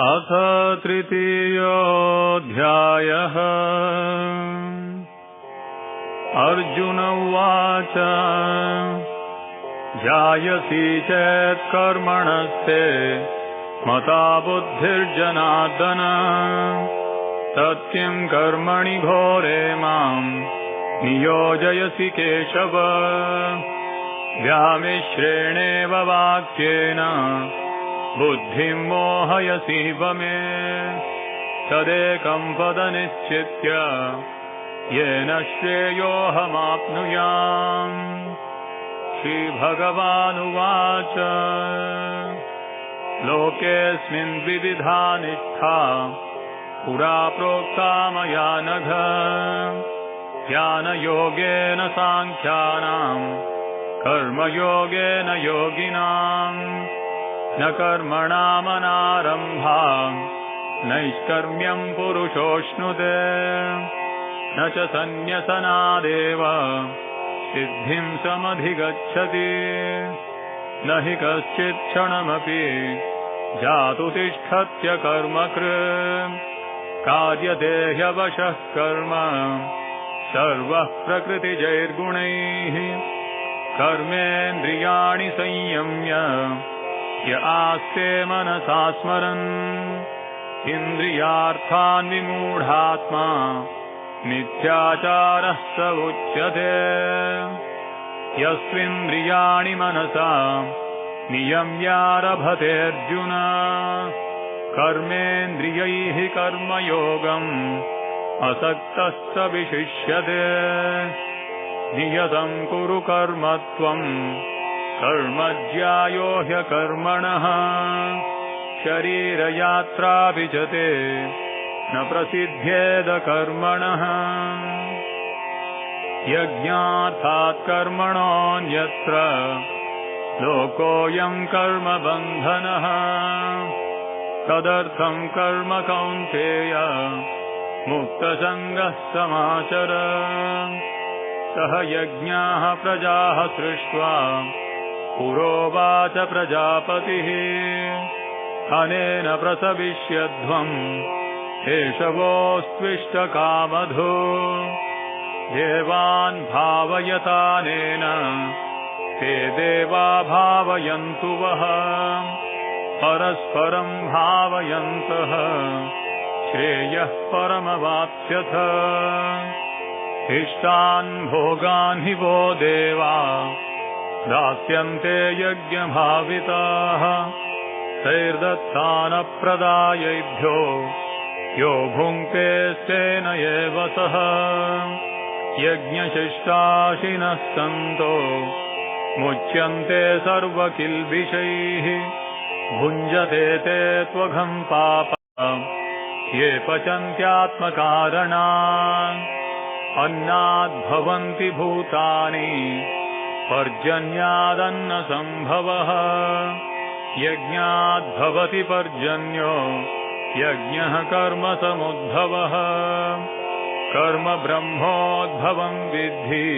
अथ तृतीयोऽध्यायः। अर्जुन उवाच जायसी चेत् कर्मणस्ते मता बुद्धिर्जनार्दन तत्किं कर्मणि घोरे मां नियोजयसि केशव। व्यामिश्रेणेव वाक्येन बुद्धिं मोहयसीव मे तदेकं पदनिश्चित्य येन श्रेयोऽहमाप्नुयाम्। श्रीभगवानुवाच लोकेऽस्मिन् द्विविधा निष्ठा पुरा प्रोक्ता मया नघ। ज्ञानयोगेन साङ्ख्यानां कर्मयोगेन योगिनाम्। न कर्मणामनारम्भा नैष्कर्म्यं पुरुषोऽश्नुते न च सन्न्यसनादेव सिद्धिं समधिगच्छति। न हि कश्चित् क्षणमपि जातु तिष्ठत्य कर्मकृत् कार्यते ह्यवशः कर्म सर्वः प्रकृतिजैर्गुणैः। कर्मेन्द्रियाणि संयम्य य आस्ते मनसा स्मरन् इन्द्रियार्थान् विमूढात्मा मिथ्याचारः स उच्यते। यस्विन्द्रियाणि मनसा नियम्यारभतेऽर्जुन कर्मेन्द्रियैः कर्मयोगम् असक्तः स विशिष्यते। नियतं कुरु कर्म त्वम् कर्म ज्यायो ह्यकर्मणः शरीरयात्रा विजते न प्रसिद्ध्येद कर्मणः। यज्ञार्थात् कर्मणोऽन्यत्र लोकोऽयं कर्मबन्धनः। तदर्थं कर्म कौन्तेय मुक्तसङ्गः समाचर। सह यज्ञाः प्रजाः सृष्ट्वा पुरोवाच प्रजापतिः अनेन प्रसविष्यध्वम् एषवोऽस्त्विष्टकामधो। देवान् भावयतानेन ते देवा भावयन्तु वः परस्परं भावयन्तः श्रेयः परमवाप्स्यथ। इष्टान् भोगान् हि वो देवा दास्यन्ते यज्ञभाविताः तैर्दत्तानप्रदायैभ्यो यो भुङ्क्ते तेन एव सः। यज्ञशिष्टाशिनः सन्तो मुच्यन्ते सर्वकिल्बिषैः भुञ्जते ते त्वघं पापं ये पचन्त्यात्मकारणात्। अन्नाद्भवन्ति भूतानि पर्जन्यादन्नसम्भवः। यज्ञाद्भवति पर्जन्यो यज्ञः कर्म समुद्भवः। कर्म ब्रह्मोद्भवं विद्धि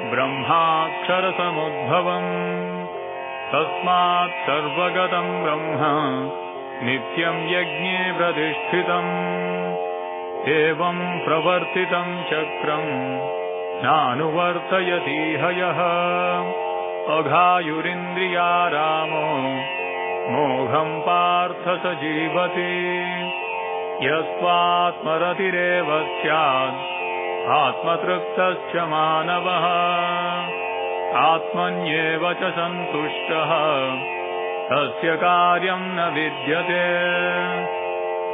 ब्रह्माक्षरसमुद्भवम्। तस्मात् सर्वगतं ब्रह्म नित्यं यज्ञे प्रतिष्ठितम्। एवं प्रवर्तितं चक्रं नानुवर्तयतीह यः अघायुरिन्द्रियारामो मोघं पार्थ स जीवति। यस्त्वात्मरतिरेव स्यात् आत्मतृप्तश्च मानवः आत्मन्येव च सन्तुष्टः तस्य कार्यं न विद्यते।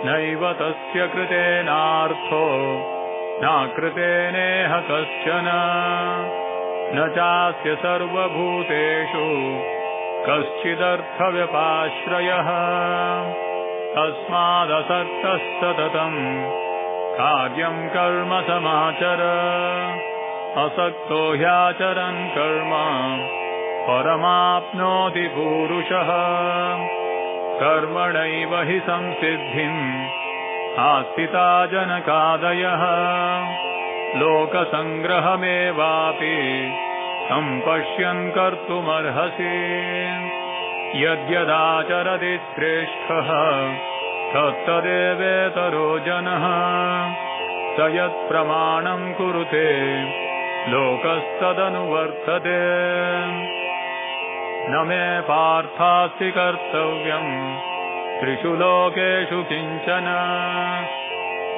नैव तस्य कृतेनार्थो नाकृतेनेह कश्चन न चास्य सर्वभूतेषु कश्चिदर्थव्यपाश्रयः। तस्मादसक्तः सततं कार्यं कर्म समाचर। असक्तो ह्याचरन् कर्म परमाप्नोति पूरुषः। कर्मणैव हि संसिद्धिम् आस्थिता जनकादयः। लोकसङ्ग्रहमेवापि सम्पश्यन् कर्तुमर्हसि। यद्यदाचरति श्रेष्ठः तत्तदेवेतरो जनः स यत्प्रमाणं कुरुते लोकस्तदनुवर्तते न मे पार्थास्ति कर्तव्यम् त्रिषु लोकेषु किञ्चन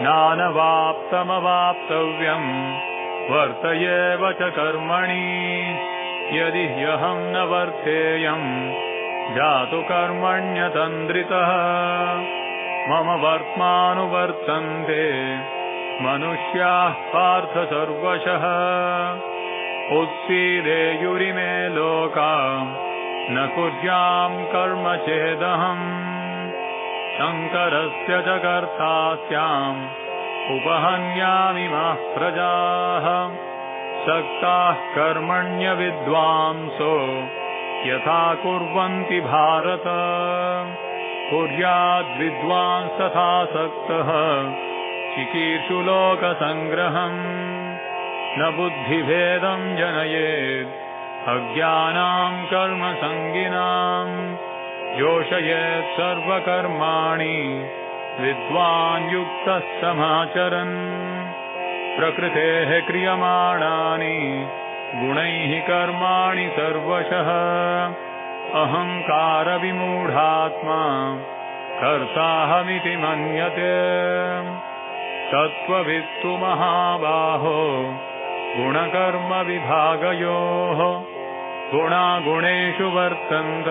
नानवाप्तमवाप्तव्यम् वर्तयेव च कर्मणि यदि ह्यहं न वर्तेयम् जातु कर्मण्यतन्द्रितः मम वर्त्मानुवर्तन्ते मनुष्याः पार्थ सर्वशः उत्सीदेयुरिमे लोका न कुर्याम् कर्म चेदहम् शङ्करस्य च कर्ता स्याम् उपहन्यामिमाः प्रजाः सक्ताः कर्मण्यविद्वांसो यथा कुर्वन्ति भारत कुर्याद्विद्वांस तथा सक्तः चिकीर्षु लोकसङ्ग्रहम् न बुद्धिभेदम् जनयेत् अज्ञानाम् कर्मसङ्गिनाम् योषयेत् सर्वकर्माणि विद्वान् युक्तः समाचरन् प्रकृतेः क्रियमाणानि गुणैः कर्माणि सर्वशः अहङ्कारविमूढात्मा कर्ताहमिति मन्यते तत्त्ववित्तु महाबाहो गुणकर्मविभागयोः गुणागुणेषु वर्तन्त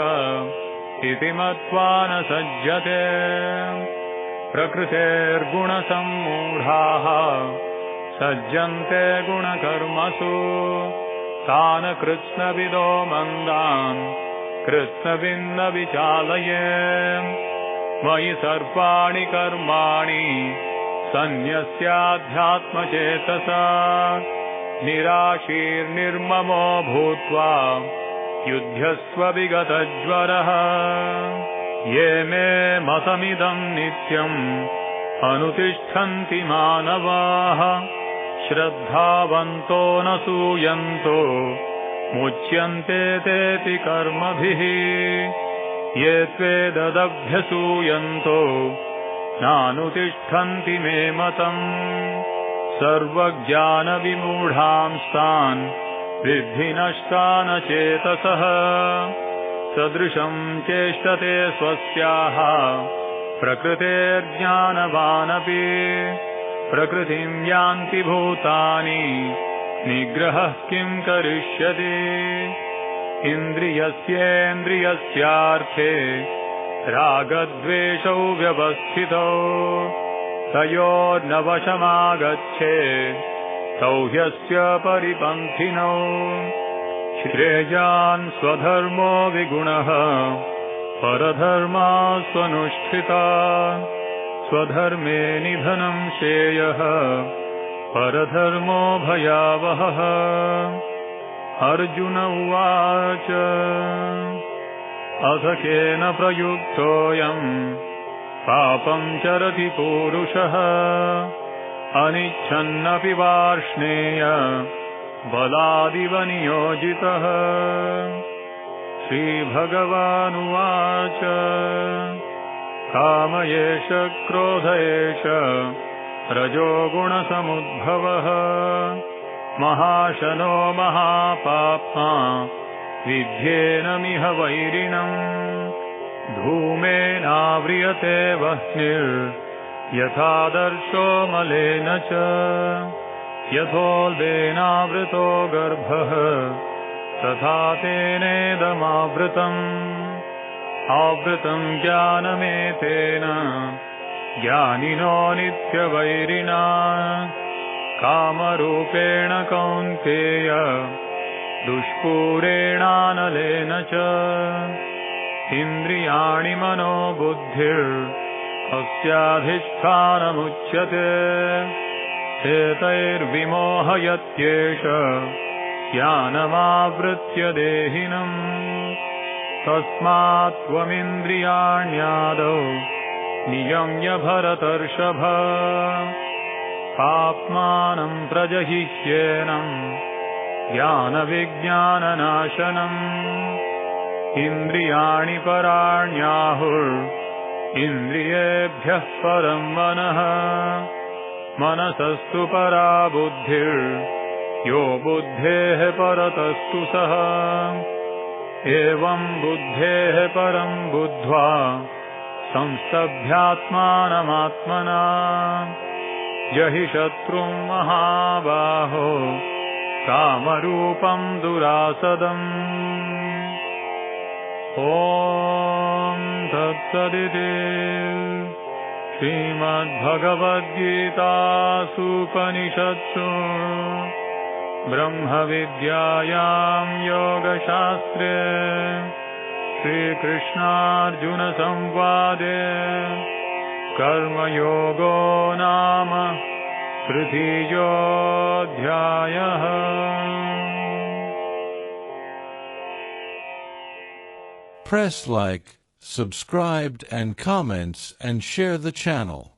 इति मत्वा न सज्जते प्रकृतेर्गुणसम्मूढाः सज्जन्ते गुणकर्मसु तान् कृत्स्नविदो मन्दान् कृत्स्नविन्न विचालये मयि सर्वाणि कर्माणि सन्न्यस्याध्यात्मचेतसा निराशीर्निर्ममो भूत्वा युध्यस्व विगतज्वरः ये मे मतमिदम् नित्यम् अनुतिष्ठन्ति मानवाः श्रद्धावन्तो न सूयन्तो मुच्यन्ते तेति कर्मभिः ये त्वेदभ्यसूयन्तो नानुतिष्ठन्ति मे मतम् सर्वज्ञानविमूढांस्तान् विद्धि नष्टान चेतसः सदृशम् चेष्टते स्वस्याः प्रकृतेर्ज्ञानवानपि प्रकृतिम् यान्ति भूतानि निग्रहः किम् करिष्यति इन्द्रियस्येन्द्रियस्यार्थे रागद्वेषौ व्यवस्थितौ तयोर्न वशमागच्छेत् तौ ह्यस्य परिपन्थिनौ श्रेयान् स्वधर्मो विगुणः परधर्मा स्वनुष्ठिता स्वधर्मे निधनं श्रेयः परधर्मो भयावहः अर्जुन उवाच अथ केन प्रयुक्तोऽयम् पापं चरति पूरुषः अनिच्छन्नपि वार्ष्णेय बलादिव नियोजितः श्रीभगवानुवाच काम एष क्रोध एष रजोगुणसमुद्भवः महाशनो महापाप्मा विध्येनमिह वैरिणम् धूमेनाव्रियते वह्निर्यथादर्शो मलेन च यथोल्बेनावृतो गर्भः तथा तेनेदमावृतम् आवृतम् ज्ञानमेतेन ज्ञानिनो नित्यवैरिणा कामरूपेण कौन्तेय दुष्पूरेणानलेन च इन्द्रियाणि मनो बुद्धिरस्याधिष्ठानमुच्यते एतैर्विमोहयत्येष ज्ञानमावृत्य देहिनम् तस्मात् त्वमिन्द्रियाण्यादौ नियम्य भरतर्षभ पाप्मानं प्रजहिह्येनम् ज्ञानविज्ञाननाशनम् इन्द्रियाणि पराण्याहुर् इन्द्रियेभ्यः परं मनः मनसस्तु परा बुद्धिर्यो बुद्धेः परतस्तु सः एवं बुद्धेः परं बुद्ध्वा संस्तभ्यात्मानमात्मना जहि शत्रुं महाबाहो कामरूपं दुरासदम् ॐ तत्सदिति श्रीमद्भगवद्गीतासूपनिषत्सु ब्रह्मविद्यायां योगशास्त्रे श्रीकृष्णार्जुनसंवादे कर्मयोगो नाम तृतीयोऽध्यायः। Press like, subscribe and comments and share the channel.